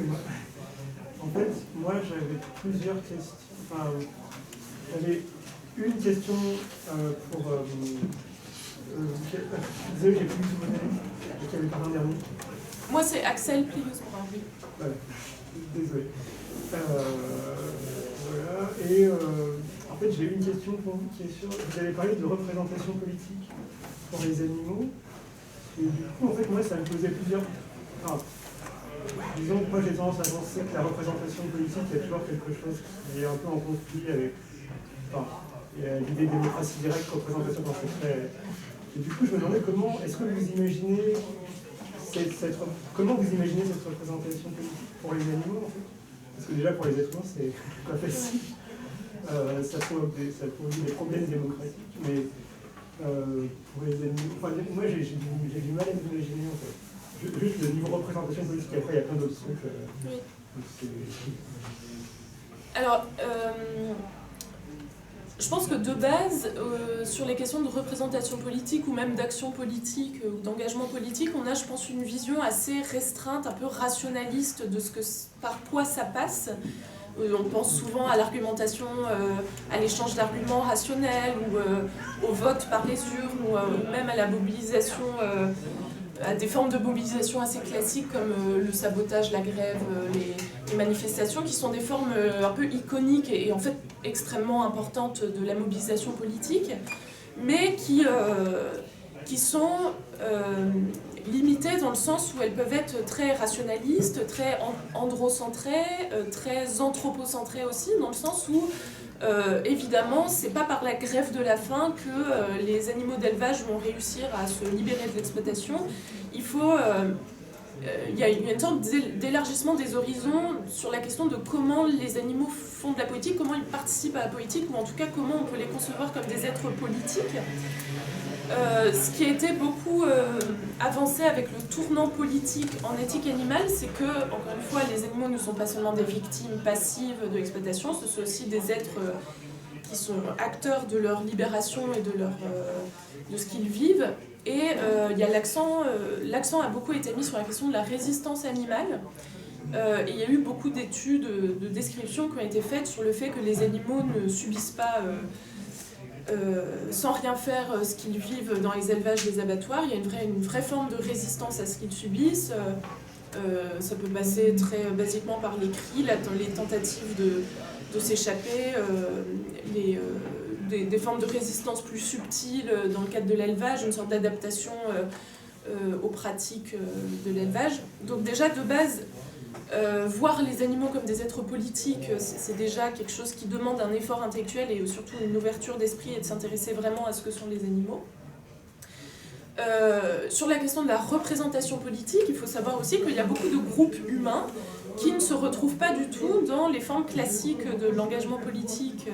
excusez-moi. En fait, moi j'avais plusieurs questions. Enfin, j'avais une question pour. Désolé, j'ai plus tout donné. Qui avait parlé en dernier. Moi, c'est Axel Plius-Brun, oui. Ouais. Désolé. Voilà. Et en fait, j'ai une question pour vous qui est sur. Vous avez parlé de représentation politique pour les animaux. Et du coup, en fait, moi, ça me posait plusieurs. Enfin, disons, moi, j'ai tendance à penser que la représentation politique, il y a toujours quelque chose qui est un peu en conflit avec. Enfin, l'idée de démocratie directe, représentation quand c'est très. Et du coup, je me demandais comment est-ce que vous imaginez comment vous imaginez cette représentation politique pour les animaux, en fait? Parce que déjà, pour les êtres humains, c'est pas facile. Ça pose des problèmes démocratiques, mais pour les animaux, enfin, moi j'ai du mal à m'imaginer en fait. Juste le niveau représentation politique, après il y a plein d'autres trucs. Oui. Alors, je pense que de base, sur les questions de représentation politique ou même d'action politique ou d'engagement politique, on a, je pense, une vision assez restreinte, un peu rationaliste de ce que par quoi ça passe. On pense souvent à l'argumentation, à l'échange d'arguments rationnels ou au vote par les urnes ou même à la mobilisation, à des formes de mobilisation assez classiques comme le sabotage, la grève, les manifestations qui sont des formes un peu iconiques et en fait extrêmement importantes de la mobilisation politique, mais qui sont limitées dans le sens où elles peuvent être très rationalistes, très androcentrées, très anthropocentrées aussi, dans le sens où évidemment, c'est pas par la grève de la faim que les animaux d'élevage vont réussir à se libérer de l'exploitation. Il faut, y a une sorte d'élargissement des horizons sur la question de comment les animaux font de la politique, comment ils participent à la politique, ou en tout cas comment on peut les concevoir comme des êtres politiques. Ce qui a été beaucoup avancé avec le tournant politique en éthique animale, c'est que, encore une fois, les animaux ne sont pas seulement des victimes passives de l'exploitation, ce sont aussi des êtres qui sont acteurs de leur libération et de ce qu'ils vivent. Et il y a l'accent a beaucoup été mis sur la question de la résistance animale. Et il y a eu beaucoup d'études, de descriptions qui ont été faites sur le fait que les animaux ne subissent pas sans rien faire ce qu'ils vivent dans les élevages, les abattoirs. Il y a une vraie forme de résistance à ce qu'ils subissent. Ça peut passer très basiquement par les cris, les tentatives de s'échapper, des formes de résistance plus subtiles dans le cadre de l'élevage, une sorte d'adaptation aux pratiques de l'élevage. Donc déjà, de base, voir les animaux comme des êtres politiques, c'est déjà quelque chose qui demande un effort intellectuel et surtout une ouverture d'esprit et de s'intéresser vraiment à ce que sont les animaux. Sur la question de la représentation politique, il faut savoir aussi qu'il y a beaucoup de groupes humains qui ne se retrouvent pas du tout dans les formes classiques de l'engagement politique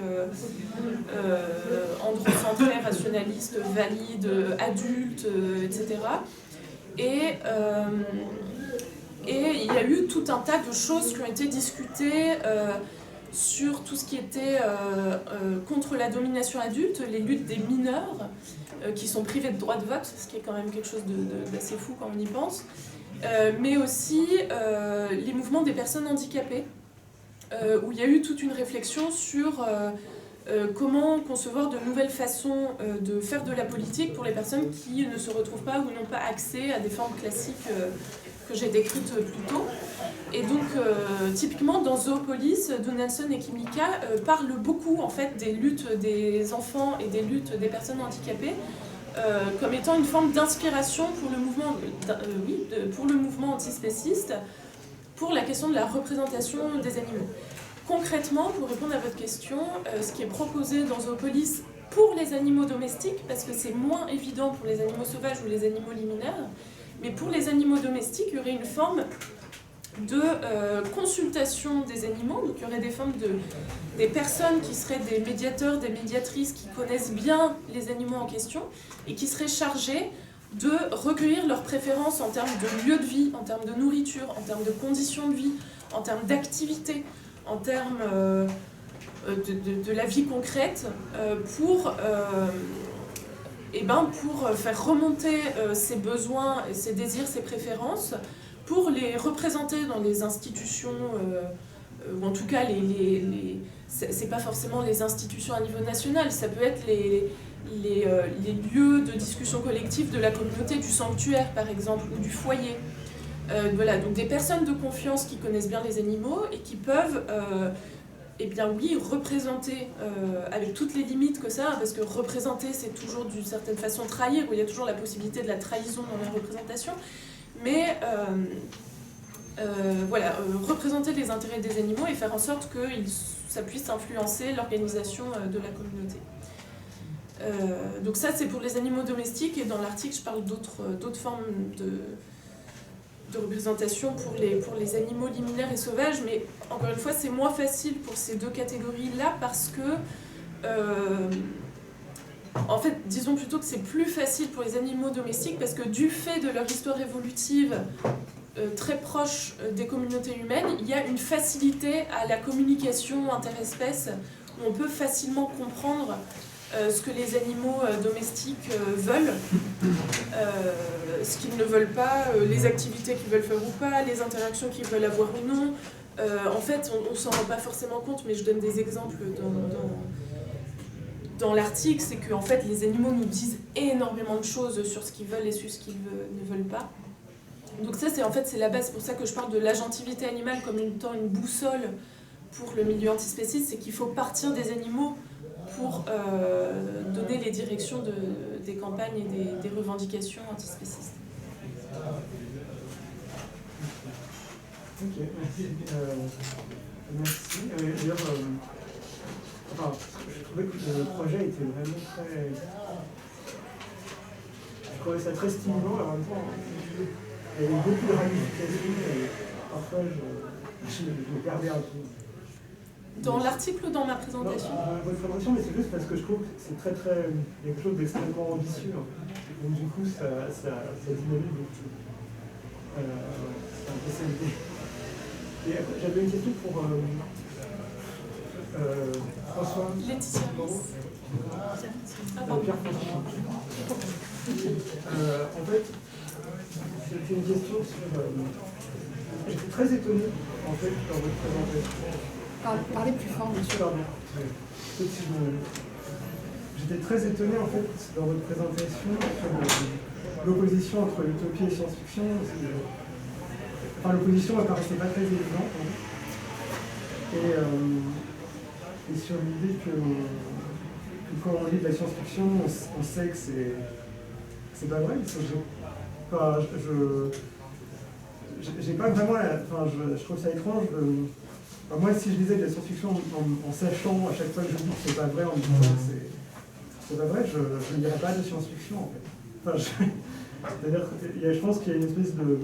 androcentré, rationaliste, valide, adulte, etc. Et il y a eu tout un tas de choses qui ont été discutées sur tout ce qui était contre la domination adulte, les luttes des mineurs qui sont privés de droit de vote, ce qui est quand même quelque chose d'assez fou quand on y pense, mais aussi les mouvements des personnes handicapées, où il y a eu toute une réflexion sur comment concevoir de nouvelles façons de faire de la politique pour les personnes qui ne se retrouvent pas ou n'ont pas accès à des formes classiques que j'ai décrites plus tôt. Et donc, typiquement, dans Zoopolis, Donaldson et Kimika parlent beaucoup en fait, des luttes des enfants et des luttes des personnes handicapées comme étant une forme d'inspiration pour le mouvement antispéciste, pour la question de la représentation des animaux. Concrètement, pour répondre à votre question, ce qui est proposé dans Zoopolis pour les animaux domestiques, parce que c'est moins évident pour les animaux sauvages ou les animaux liminaires, mais pour les animaux domestiques, il y aurait une forme de consultation des animaux, donc il y aurait des personnes qui seraient des médiateurs, des médiatrices qui connaissent bien les animaux en question et qui seraient chargées de recueillir leurs préférences en termes de lieu de vie, en termes de nourriture, en termes de conditions de vie, en termes d'activité, en termes de la vie concrète, pour faire remonter ses besoins, ses désirs, ses préférences, pour les représenter dans les institutions, ou en tout cas, c'est pas forcément les institutions à niveau national, ça peut être les lieux de discussion collective de la communauté, du sanctuaire par exemple, ou du foyer. Voilà, donc des personnes de confiance qui connaissent bien les animaux et qui peuvent, eh bien oui, représenter, avec toutes les limites que ça a, parce que représenter c'est toujours d'une certaine façon trahir, où il y a toujours la possibilité de la trahison dans la représentation, mais voilà, représenter les intérêts des animaux et faire en sorte que ça puisse influencer l'organisation de la communauté. Donc ça c'est pour les animaux domestiques, et dans l'article je parle d'autres formes de représentation pour les animaux liminaires et sauvages, mais encore une fois c'est moins facile pour ces deux catégories-là parce que en fait, disons plutôt que c'est plus facile pour les animaux domestiques parce que du fait de leur histoire évolutive très proche des communautés humaines, il y a une facilité à la communication interespèces où on peut facilement comprendre ce que les animaux domestiques veulent, ce qu'ils ne veulent pas, les activités qu'ils veulent faire ou pas, les interactions qu'ils veulent avoir ou non. En fait, on ne s'en rend pas forcément compte, mais je donne des exemples dans l'article, c'est qu'en fait, les animaux nous disent énormément de choses sur ce qu'ils veulent et sur ce qu'ils ne veulent pas. Donc ça, c'est la base. C'est pour ça que je parle de l'agentivité animale comme étant une boussole pour le milieu antispéciste, c'est qu'il faut partir des animaux pour donner les directions des campagnes et des revendications antispécistes. Ok, merci. Merci. D'ailleurs, je trouvais que le projet était vraiment très... Je trouvais ça très stimulant, en même temps, il y avait beaucoup de ramifications, et parfois je me perdais un peu. Dans l'article ou dans ma présentation? Dans votre présentation, mais c'est juste parce que je trouve que c'est très, il y a quelque chose d'extrêmement ambitieux. Donc du coup, ça dynamise beaucoup. C'est un peu ça l'idée. Et j'avais une question pour François. Laetitia. Pierre François. En fait, c'était une question sur... J'étais très étonné, en fait, dans votre présentation. Parlez plus fort, monsieur. Pardon. J'étais très étonné, en fait, dans votre présentation sur l'opposition entre l'utopie et science-fiction. Enfin, l'opposition ne paraissait pas très évidente. Hein. Et sur l'idée que quand on lit de la science-fiction, on sait que c'est pas vrai. J'ai pas vraiment je trouve ça étrange. Moi, si je lisais de la science-fiction en sachant à chaque fois que je dis que c'est pas vrai, en me disant que c'est pas vrai, je ne lirais pas de science-fiction en fait. C'est-à-dire que je pense qu'il y a une espèce de...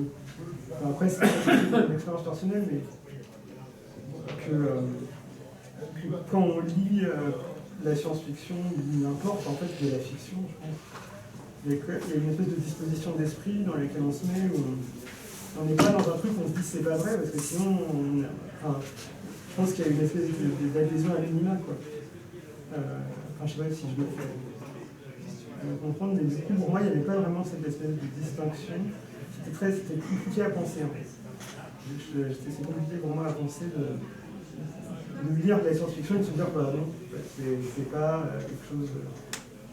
après, c'est une expérience personnelle, mais que quand on lit la science-fiction, n'importe en fait de la fiction, je pense. Il y a une espèce de disposition d'esprit dans laquelle on se met, où on n'est pas dans un truc où on se dit c'est pas vrai, parce que sinon, je pense qu'il y a une espèce d'adhésion à l'anonymat, quoi. Je sais pas si je me fais comprendre, mais du coup, pour moi, il n'y avait pas vraiment cette espèce de distinction. C'était compliqué à penser, en fait. C'est compliqué pour moi à penser de lire de la science-fiction et de se dire, bah non, c'est pas quelque chose...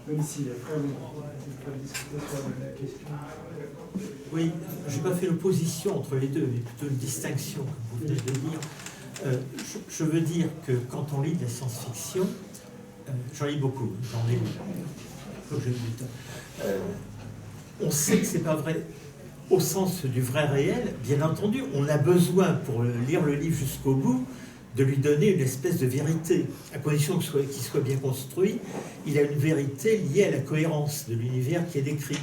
Même si après, on peut discuter sur la question. Oui, je n'ai pas fait l'opposition entre les deux, mais plutôt une distinction, comme vous venez de dire. Je veux dire que quand on lit de la science-fiction, j'en lis beaucoup, j'en ai faut que je dise. On sait que ce n'est pas vrai au sens du vrai réel. Bien entendu, on a besoin, pour lire le livre jusqu'au bout, de lui donner une espèce de vérité, à condition qu'il soit bien construit. Il a une vérité liée à la cohérence de l'univers qui est décrit.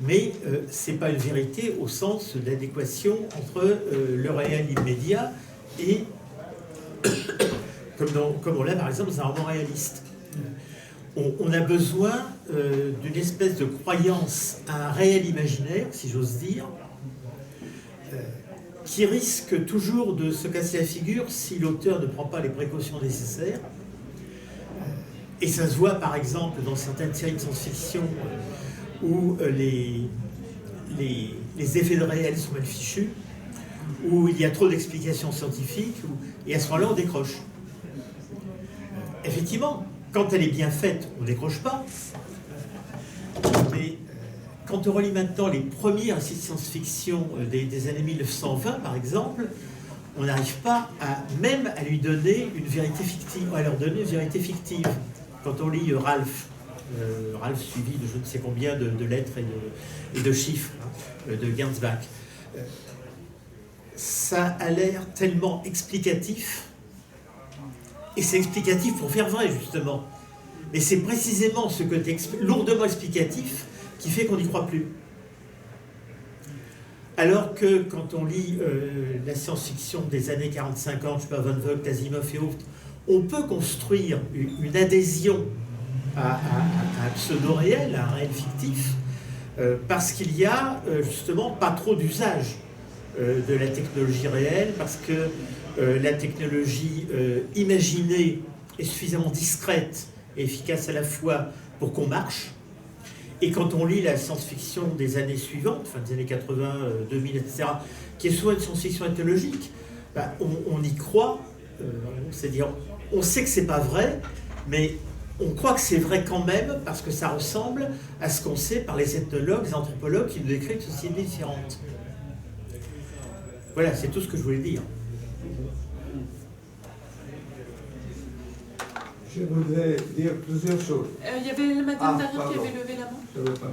Mais ce n'est pas une vérité au sens de l'adéquation entre le réel immédiat et, comme on l'a par exemple dans un roman réaliste. On a besoin d'une espèce de croyance à un réel imaginaire, si j'ose dire, qui risque toujours de se casser la figure si l'auteur ne prend pas les précautions nécessaires. Et ça se voit par exemple dans certaines séries de science-fiction où les effets de réel sont mal fichus. où il y a trop d'explications scientifiques, et à ce moment-là, on décroche. Effectivement, quand elle est bien faite, on ne décroche pas. Mais quand on relit maintenant les premiers récits de science-fiction des années 1920, par exemple, on n'arrive pas même à lui donner une vérité fictive, à leur donner une vérité fictive. Quand on lit Ralph suivi de je ne sais combien de lettres et de chiffres de Gernsback, ça a l'air tellement explicatif, et c'est explicatif pour faire vrai, justement. Et c'est précisément ce côté lourdement explicatif qui fait qu'on n'y croit plus. Alors que quand on lit la science-fiction des années 40-50, je ne sais pas, Von Vogt, Asimov et autres, on peut construire une adhésion à un pseudo-réel, à un réel fictif, parce qu'il y a justement pas trop d'usage de la technologie réelle, parce que la technologie imaginée est suffisamment discrète et efficace à la fois pour qu'on marche. Et quand on lit la science-fiction des années suivantes, enfin des années 80, 2000, etc., qui est souvent une science-fiction ethnologique, bah, on y croit, c'est-à-dire on sait que c'est pas vrai, mais on croit que c'est vrai quand même parce que ça ressemble à ce qu'on sait par les ethnologues, les anthropologues qui nous décrivent une société différente. Voilà, c'est tout ce que je voulais dire. Je voudrais dire plusieurs choses. Il y avait madame derrière qui pardon. avait levé la main. Je veux pas.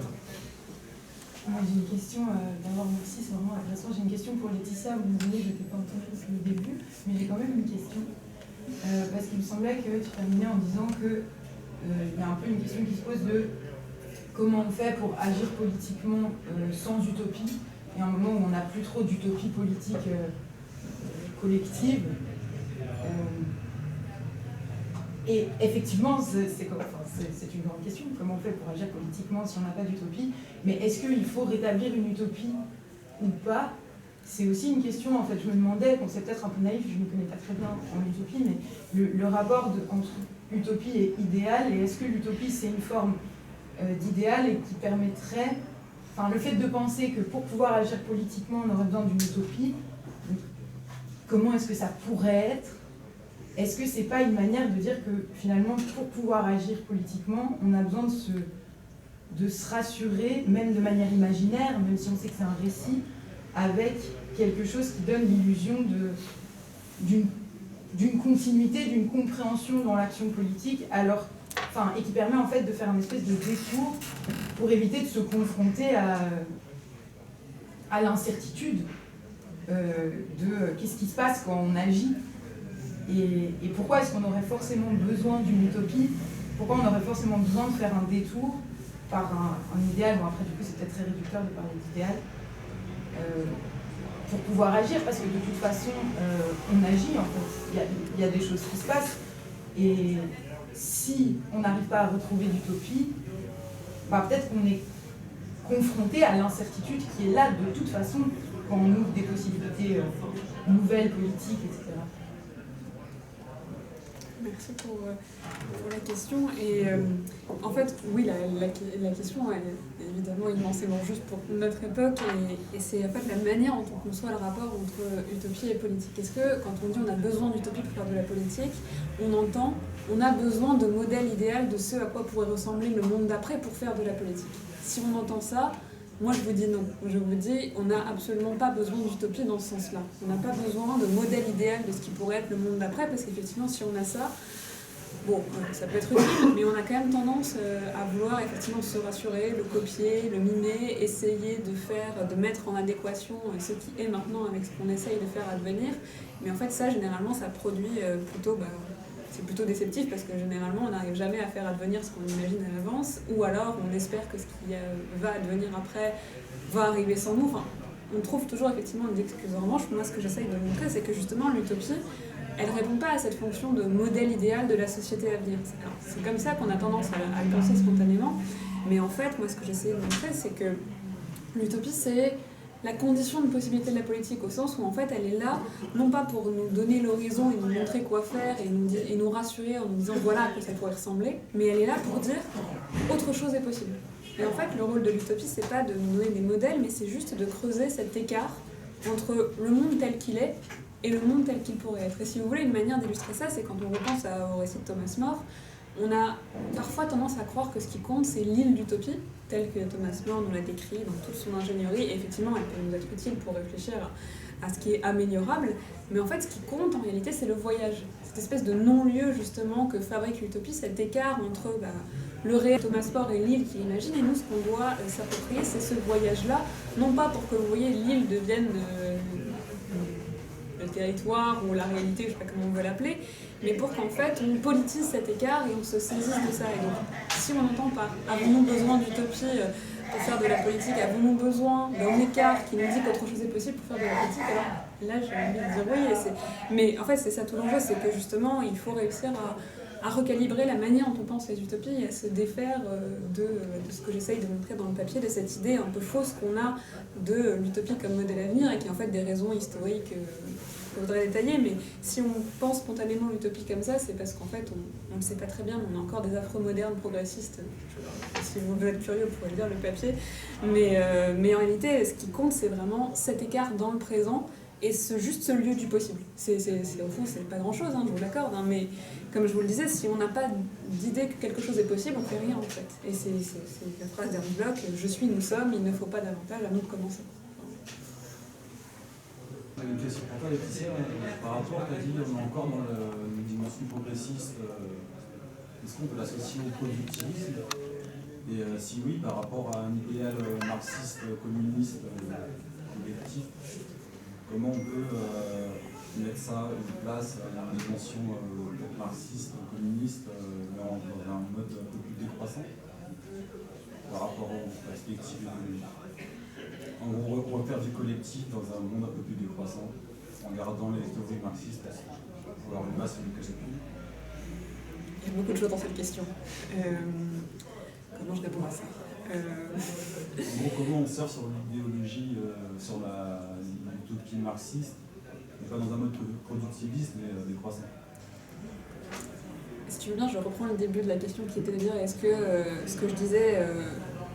Moi j'ai une question, d'abord merci, c'est vraiment intéressant. J'ai une question pour Laetitia, vous me disiez, je n'étais pas entendue depuis le début, mais j'ai quand même une question. Parce qu'il me semblait que tu terminais en disant que il y a un peu une question qui se pose de comment on fait pour agir politiquement sans utopie, et à un moment où on n'a plus trop d'utopie politique collective. Et effectivement, c'est une grande question, comment on fait pour agir politiquement si on n'a pas d'utopie, mais est-ce qu'il faut rétablir une utopie ou pas? C'est aussi une question, en fait, je me demandais, bon, c'est peut-être un peu naïf, je ne me connais pas très bien en utopie, mais le rapport entre utopie et idéal, et est-ce que l'utopie c'est une forme d'idéal et qui permettrait, enfin le fait de penser que pour pouvoir agir politiquement on aurait besoin d'une utopie, comment est-ce que ça pourrait être? Est-ce que c'est pas une manière de dire que finalement pour pouvoir agir politiquement on a besoin de se rassurer, même de manière imaginaire, même si on sait que c'est un récit, avec quelque chose qui donne l'illusion d'une continuité, d'une compréhension dans l'action politique, et qui permet en fait de faire un espèce de détour pour éviter de se confronter à l'incertitude de qu'est-ce qui se passe quand on agit, et pourquoi est-ce qu'on aurait forcément besoin d'une utopie, pourquoi on aurait forcément besoin de faire un détour par un idéal, bon après du coup c'est peut-être très réducteur de parler d'idéal, pour pouvoir agir, parce que de toute façon on agit en fait, il y a des choses qui se passent, et si on n'arrive pas à retrouver d'utopie, bah peut-être qu'on est confronté à l'incertitude qui est là de toute façon quand on ouvre des possibilités nouvelles, politiques, etc. Merci pour la question. Et en fait, oui, la question est évidemment immensément juste pour notre époque, et c'est en fait la manière dont on conçoit le rapport entre utopie et politique. Est-ce que quand on dit on a besoin d'utopie pour faire de la politique, on entend on a besoin de modèle idéal de ce à quoi pourrait ressembler le monde d'après pour faire de la politique? Si on entend ça, moi je vous dis non. Je vous dis on n'a absolument pas besoin d'utopie dans ce sens-là. On n'a pas besoin de modèle idéal de ce qui pourrait être le monde d'après, parce qu'effectivement si on a ça, bon, ça peut être utile, mais on a quand même tendance à vouloir effectivement se rassurer, le copier, le mimer, essayer de mettre en adéquation ce qui est maintenant avec ce qu'on essaye de faire advenir. Mais en fait ça généralement ça produit c'est plutôt déceptif, parce que généralement on n'arrive jamais à faire advenir ce qu'on imagine à l'avance, ou alors on espère que ce qui va advenir après va arriver sans nous. Enfin, on trouve toujours effectivement des excuses. En revanche, moi ce que j'essaye de montrer, c'est que justement l'utopie, elle ne répond pas à cette fonction de modèle idéal de la société à venir. C'est comme ça qu'on a tendance à le penser spontanément, mais en fait, moi ce que j'essaie de montrer, c'est que l'utopie, c'est la condition de possibilité de la politique, au sens où en fait elle est là, non pas pour nous donner l'horizon et nous montrer quoi faire et nous rassurer en nous disant voilà à quoi ça pourrait ressembler, mais elle est là pour dire autre chose est possible. Et en fait le rôle de l'utopie, c'est pas de nous donner des modèles, mais c'est juste de creuser cet écart entre le monde tel qu'il est et le monde tel qu'il pourrait être. Et si vous voulez, une manière d'illustrer ça, c'est quand on repense au récit de Thomas More, on a parfois tendance à croire que ce qui compte, c'est l'île d'utopie, telle que Thomas More nous l'a décrit dans toute son ingénierie. Et effectivement, elle peut nous être utile pour réfléchir à ce qui est améliorable. Mais en fait, ce qui compte, en réalité, c'est le voyage. Cette espèce de non-lieu, justement, que fabrique l'utopie, cet écart entre le réel, Thomas More et l'île qu'il imagine. Et nous, ce qu'on doit s'approprier, c'est ce voyage-là. Non pas pour que, vous voyez, l'île devienne le territoire ou la réalité, je ne sais pas comment on veut l'appeler, mais pour qu'en fait on politise cet écart et on se saisisse de ça. Et donc, si on n'entend pas, avons-nous besoin d'utopie pour faire de la politique, avons-nous besoin d'un écart qui nous dit qu'autre chose est possible pour faire de la politique, alors là j'ai envie de dire oui. Mais en fait c'est ça tout l'enjeu, c'est que justement il faut réussir à recalibrer la manière dont on pense les utopies et à se défaire de ce que j'essaye de montrer dans le papier, de cette idée un peu fausse qu'on a de l'utopie comme modèle à venir et qui est en fait des raisons historiques qu'il faudrait détailler. Mais si on pense spontanément l'utopie comme ça, c'est parce qu'en fait on ne le sait pas très bien, on a encore des afro-modernes progressistes. Si vous êtes curieux, vous pourrez lire le papier. Mais en réalité, ce qui compte, c'est vraiment cet écart dans le présent et juste ce lieu du possible. Au fond, c'est pas grand-chose, je vous l'accorde, mais comme je vous le disais, si on n'a pas d'idée que quelque chose est possible, on fait rien en fait. Et c'est la phrase d'Ernst Bloch, je suis, nous sommes, il ne faut pas davantage, à nous de commencer. Une question pour toi, Laetitia. Par rapport à ce que tu as dit, on est encore dans une dimension progressiste. Est-ce qu'on peut l'associer au productivisme? Et si oui, par rapport à un idéal marxiste, communiste, collectif, comment on peut mettre ça en place, une dimension marxiste, communiste, dans un mode un peu plus décroissant par rapport aux perspectives économiques? En gros, refaire du collectif dans un monde un peu plus décroissant, en gardant les théories marxistes, pour avoir une base sur laquelle s'appuyer. Il y a beaucoup de choses dans cette question. Comment je réponds à ça? En gros, comment on sort sur l'idéologie, sur l'utopie marxiste, mais pas dans un mode productiviste, mais décroissant? Si tu veux bien, je reprends le début de la question qui était de dire est-ce que ce que je disais,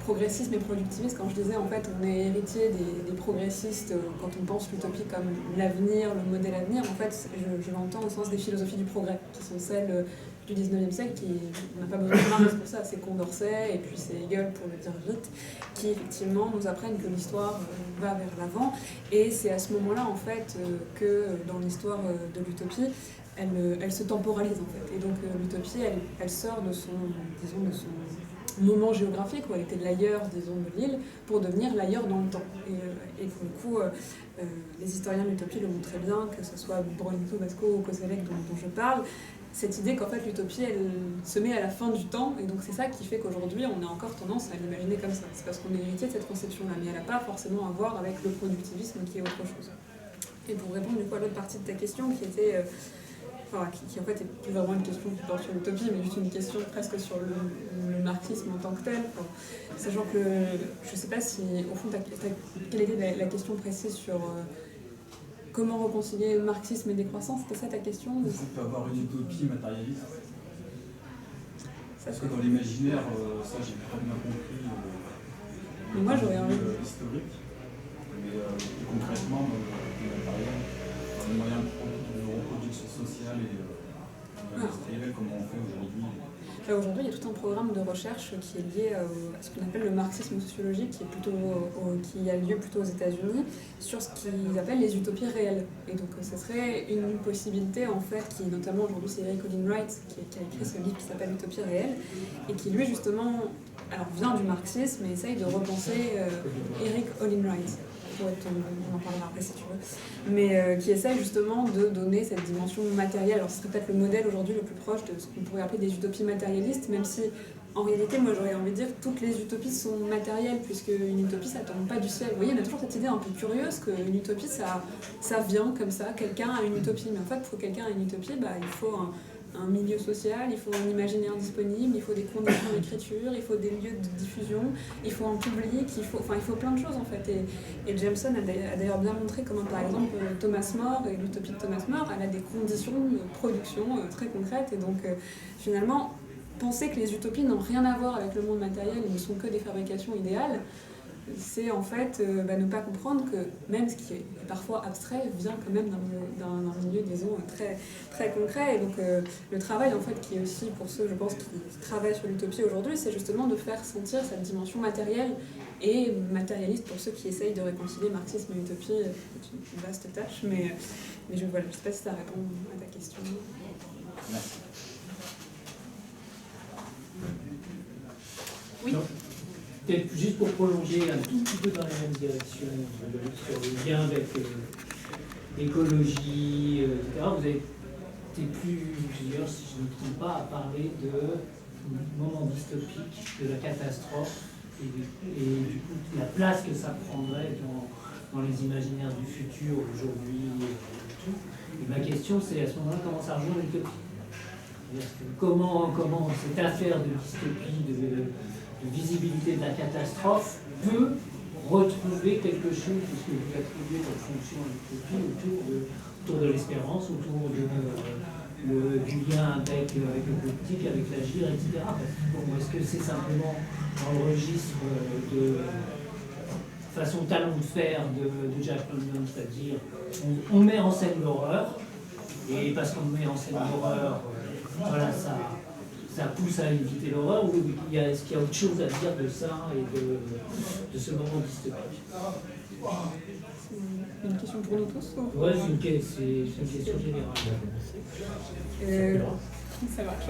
progressisme et productivisme, quand je disais en fait on est héritier des progressistes quand on pense l'utopie comme l'avenir, le modèle à venir, en fait je l'entends au sens des philosophies du progrès, qui sont celles du 19e siècle, on n'a pas besoin de Marx pour ça, c'est Condorcet et puis c'est Hegel pour le dire vite, qui effectivement nous apprennent que l'histoire va vers l'avant, et c'est à ce moment-là en fait que dans l'histoire de l'utopie, elle se temporalise en fait, et donc l'utopie elle sort de son moment géographique où elle était l'ailleurs, disons, de l'île, pour devenir l'ailleurs dans le temps. Et pour le coup, les historiens de l'utopie le montraient bien, que ce soit Brunito, Basco ou Koselleck dont je parle, cette idée qu'en fait l'utopie, elle se met à la fin du temps, et donc c'est ça qui fait qu'aujourd'hui on a encore tendance à l'imaginer comme ça. C'est parce qu'on est héritier de cette conception-là, mais elle n'a pas forcément à voir avec le productivisme qui est autre chose. Et pour répondre du coup à l'autre partie de ta question, qui était... qui en fait est plus vraiment une question qui porte sur l'utopie, mais juste une question presque sur le marxisme en tant que tel. Sachant que je ne sais pas si, au fond, quelle était la question précise sur comment réconcilier marxisme et décroissance, c'était ça ta question? Est-ce qu'on peut avoir une utopie matérialiste? Parce que dans l'imaginaire, ça j'ai très bien compris, mais moi j'aurais envie historique, mais plus concrètement dans le matériel, dans les moyens de reproduction sociale et industrielle, comment on fait aujourd'hui. Aujourd'hui, il y a tout un programme de recherche qui est lié à ce qu'on appelle le marxisme sociologique, qui a lieu plutôt aux États-Unis, sur ce qu'ils appellent les utopies réelles. Et donc, ce serait une possibilité, en fait, qui notamment aujourd'hui, c'est Eric Olin Wright qui a écrit ce livre qui s'appelle Utopie réelle, et qui, lui, justement, vient du marxisme et essaye de repenser Eric Olin Wright. On en parlera après si tu veux, mais qui essaie justement de donner cette dimension matérielle. Alors ce serait peut-être le modèle aujourd'hui le plus proche de ce qu'on pourrait appeler des utopies matérialistes, même si en réalité moi j'aurais envie de dire que toutes les utopies sont matérielles, puisque une utopie ça tombe pas du ciel. Vous voyez, on a toujours cette idée un peu curieuse qu'une utopie ça vient comme ça, quelqu'un a une utopie, mais en fait pour quelqu'un a une utopie, il faut un milieu social, il faut un imaginaire disponible, il faut des conditions d'écriture, il faut des lieux de diffusion, il faut un public, il faut plein de choses en fait. Et Jameson a d'ailleurs bien montré comment par exemple Thomas More et l'utopie de Thomas More, elle a des conditions de production très concrètes, et donc finalement penser que les utopies n'ont rien à voir avec le monde matériel et ne sont que des fabrications idéales, c'est en fait ne pas comprendre que même ce qui est parfois abstrait vient quand même d'un milieu, disons, très, très concret. Et donc le travail, en fait, qui est aussi pour ceux, je pense, qui travaillent sur l'utopie aujourd'hui, c'est justement de faire sentir cette dimension matérielle et matérialiste pour ceux qui essayent de réconcilier marxisme et utopie. C'est une vaste tâche, mais je ne sais pas si ça répond à ta question. Merci. Oui. Peut-être juste pour prolonger un tout petit peu dans la même direction, sur le lien avec l'écologie, etc. Vous avez été plusieurs, si je ne me trompe pas, à parler de moment dystopique, de la catastrophe, et du coup la place que ça prendrait dans les imaginaires du futur, aujourd'hui, et tout. Et ma question, c'est à ce moment-là, comment ça rejoint l'utopie? Comment cette affaire de dystopie, de visibilité de la catastrophe peut retrouver quelque chose, puisque vous attribuez votre fonction à l'utopie, autour de l'espérance, autour du lien avec le politique, avec l'agir, etc. Bon, est-ce que c'est simplement dans le registre de façon talon de fer de Jack London, c'est-à-dire on met en scène l'horreur, et parce qu'on met en scène l'horreur, voilà, ça pousse à éviter l'horreur, ou est-ce qu'il y a autre chose à dire de ça et de ce moment dystopique? C'est une question pour nous tous? Oui, c'est une question générale. Ça marche.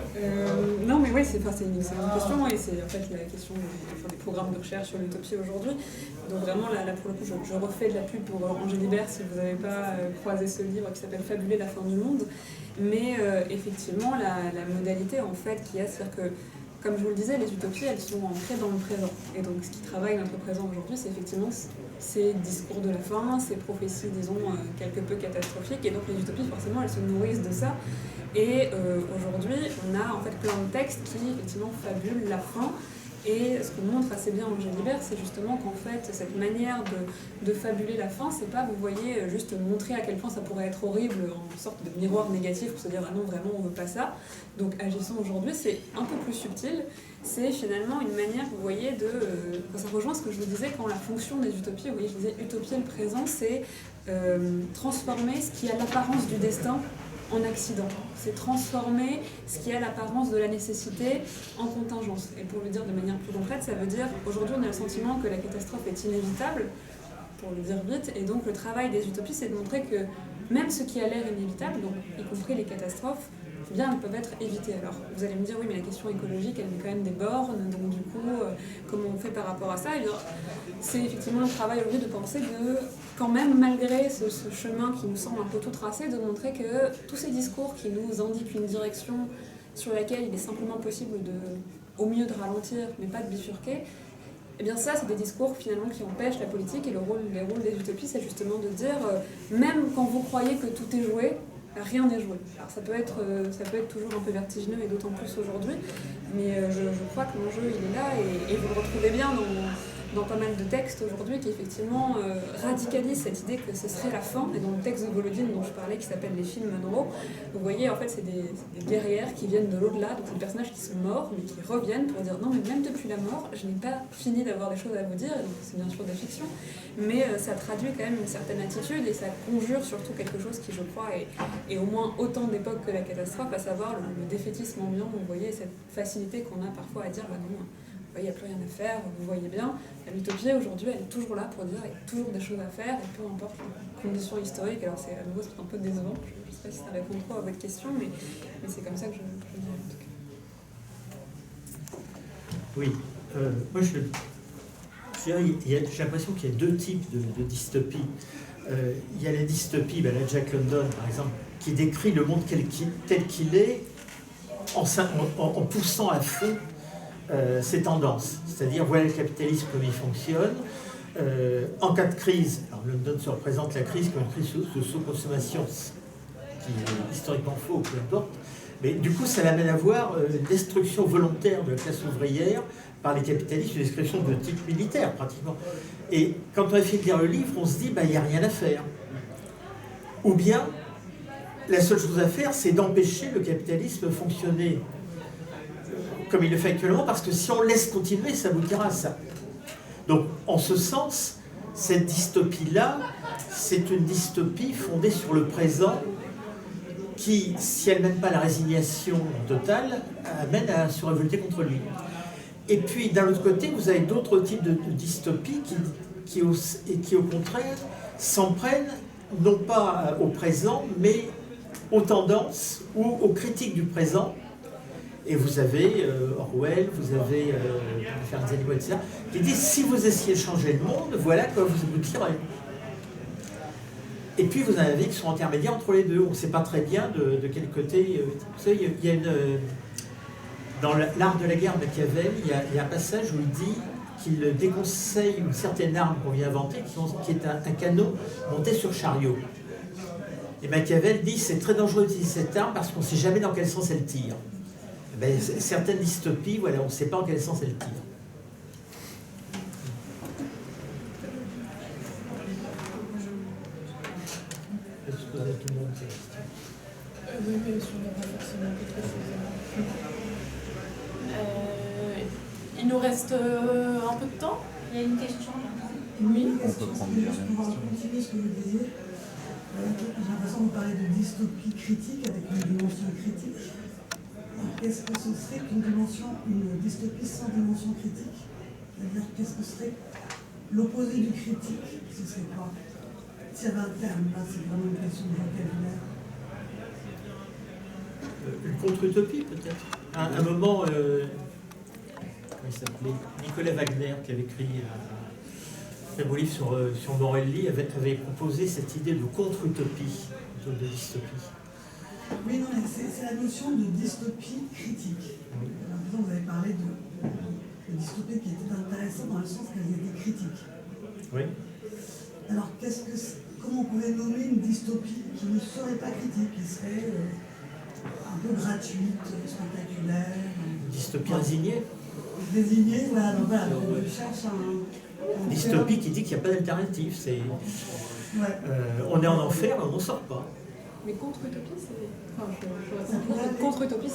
Non, mais oui, c'est une excellente question, et c'est en fait la question des programmes de recherche sur l'utopie aujourd'hui. Donc vraiment, là pour le coup, je refais de la pub pour Angèle Hibert, si vous n'avez pas croisé ce livre qui s'appelle Fabuler la fin du monde. Mais effectivement, la modalité en fait qu'il y a, c'est-à-dire que, comme je vous le disais, les utopies, elles sont ancrées dans le présent. Et donc, ce qui travaille notre présent aujourd'hui, c'est effectivement ces discours de la fin, ces prophéties, disons, quelque peu catastrophiques. Et donc, les utopies, forcément, elles se nourrissent de ça. Et aujourd'hui, on a en fait plein de textes qui, effectivement, fabulent la fin. Et ce que montre assez bien Angèle Hibert, c'est justement qu'en fait, cette manière de fabuler la fin, c'est pas, vous voyez, juste montrer à quel point ça pourrait être horrible en sorte de miroir négatif pour se dire « Ah non, vraiment, on veut pas ça ». Donc, agissons aujourd'hui, c'est un peu plus subtil. C'est finalement une manière, vous voyez, ça rejoint ce que je vous disais quand la fonction des utopies, vous voyez, je disais utopier le présent, c'est transformer ce qui a l'apparence du destin en accident. C'est transformer ce qui a l'apparence de la nécessité en contingence. Et pour le dire de manière plus concrète, ça veut dire, aujourd'hui on a le sentiment que la catastrophe est inévitable, pour le dire vite, et donc le travail des utopies, c'est de montrer que même ce qui a l'air inévitable, donc y compris les catastrophes, eh bien, elles peuvent être évitées. Alors, vous allez me dire, oui, mais la question écologique, elle met quand même des bornes, donc du coup, comment on fait par rapport à ça? Eh bien, c'est effectivement le travail aujourd'hui de penser que, quand même, malgré ce chemin qui nous semble un peu tout tracé, de montrer que tous ces discours qui nous indiquent une direction sur laquelle il est simplement possible au mieux de ralentir, mais pas de bifurquer, eh bien ça, c'est des discours finalement qui empêchent la politique, et les rôles des utopies, c'est justement de dire, même quand vous croyez que tout est joué, rien n'est joué. Alors ça peut être toujours un peu vertigineux, et d'autant plus aujourd'hui, mais je crois que l'enjeu il est là, et vous le retrouvez bien dans pas mal de textes aujourd'hui qui effectivement radicalisent cette idée que ce serait la fin. Et dans le texte de Volodine dont je parlais qui s'appelle Les films Monroe, vous voyez en fait c'est des guerrières qui viennent de l'au-delà, donc c'est des personnages qui sont morts mais qui reviennent pour dire non mais même depuis la mort je n'ai pas fini d'avoir des choses à vous dire, et donc c'est bien sûr de la fiction, mais ça traduit quand même une certaine attitude, et ça conjure surtout quelque chose qui je crois est au moins autant d'époque que la catastrophe, à savoir le défaitisme ambiant. Vous voyez cette facilité qu'on a parfois à dire bah non, il n'y a plus rien à faire, vous voyez bien. L'utopie aujourd'hui, elle est toujours là pour dire il y a toujours des choses à faire, et peu importe les conditions historiques. Alors c'est à nouveau un peu décevant, je ne sais pas si ça répond trop à votre question, mais c'est comme ça que je le dis en tout cas. Oui, moi j'ai l'impression qu'il y a deux types de dystopie. Il y a la dystopie, la Jack London par exemple, qui décrit le monde tel qu'il est en poussant à fond ces tendances. C'est-à-dire, voilà le capitalisme comme il fonctionne. En cas de crise, alors London se représente la crise comme une crise de sous-consommation, qui est historiquement faux, peu importe. Mais du coup, ça l'amène à voir une destruction volontaire de la classe ouvrière par les capitalistes, une destruction de type militaire, pratiquement. Et quand on a fait lire le livre, on se dit, il n'y a rien à faire. Ou bien, la seule chose à faire, c'est d'empêcher le capitalisme de fonctionner comme il le fait actuellement, parce que si on laisse continuer, ça aboutira à ça. Donc, en ce sens, cette dystopie-là, c'est une dystopie fondée sur le présent qui, si elle n'aime pas la résignation totale, amène à se révolter contre lui. Et puis, d'un autre côté, vous avez d'autres types de dystopies qui, au contraire, s'en prennent non pas au présent, mais aux tendances ou aux critiques du présent. Et vous avez Orwell, vous avez Ferme des animaux, etc., qui disent si vous essayez de changer le monde, voilà quoi vous aboutirez. Et puis vous en avez qui sont intermédiaires entre les deux. On ne sait pas très bien de quel côté. Vous savez, il y a dans l'art de la guerre de Machiavel, il y a un passage où il dit qu'il déconseille une certaine arme qu'on vient inventer, qui est un canon monté sur chariot. Et Machiavel dit c'est très dangereux d'utiliser cette arme parce qu'on ne sait jamais dans quel sens elle tire. Ben, certaines dystopies, voilà, on ne sait pas en quel sens elles tirent. Est-ce que tout le monde sait? Oui, mais si on n'a pas forcément autre chose. Il nous reste un peu de temps. Il y a une question là. Oui. On peut prendre une dernière question. Continuer ce que vous disiez. J'ai l'impression que vous parlez de dystopie critique avec une dimension critique. Qu'est-ce que ce serait qu'une dystopie sans dimension critique? C'est-à-dire, qu'est-ce que serait l'opposé du critique? Ce serait quoi? S'il y avait un terme, là, c'est vraiment une question de vocabulaire. Une contre-utopie, peut-être. Un moment, comment il s'appelait, Nicolas Wagner, qui avait écrit un très beau livre sur Morelli, avait proposé cette idée de contre-utopie, de dystopie. Oui, non, mais c'est la notion de dystopie critique. Alors, vous avez parlé de dystopie qui était intéressante dans le sens qu'elle était critique. Oui. Alors, comment on pourrait nommer une dystopie qui ne serait pas critique, qui serait un peu gratuite, spectaculaire? Dystopie résignée. Résignée, voilà, donc voilà, je cherche un Dystopie qui dit qu'il n'y a pas d'alternative. On est en enfer, mais on n'en sort pas. Mais contre-utopie, contre-utopie,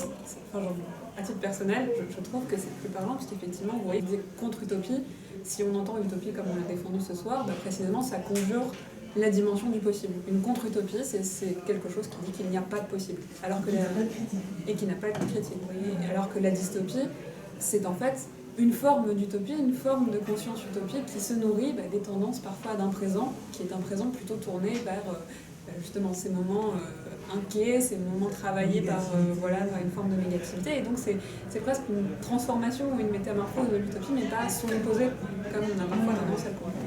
à titre personnel, je trouve que c'est plus parlant, parce qu'effectivement, vous voyez, contre-utopie, si on entend utopie comme on l'a défendu ce soir, précisément, ça conjure la dimension du possible. Une contre-utopie, c'est quelque chose qui dit qu'il n'y a pas de possible. Alors que et qui n'a pas de critique. Vous voyez, alors que la dystopie, c'est en fait une forme d'utopie, une forme de conscience utopique qui se nourrit des tendances parfois d'un présent, qui est un présent plutôt tourné vers justement ces moments inquiets, ces moments travaillés par une forme de négativité. Et donc c'est presque une transformation ou une métamorphose de l'utopie, mais pas son opposé, comme on a parfois tendance à le comprendre.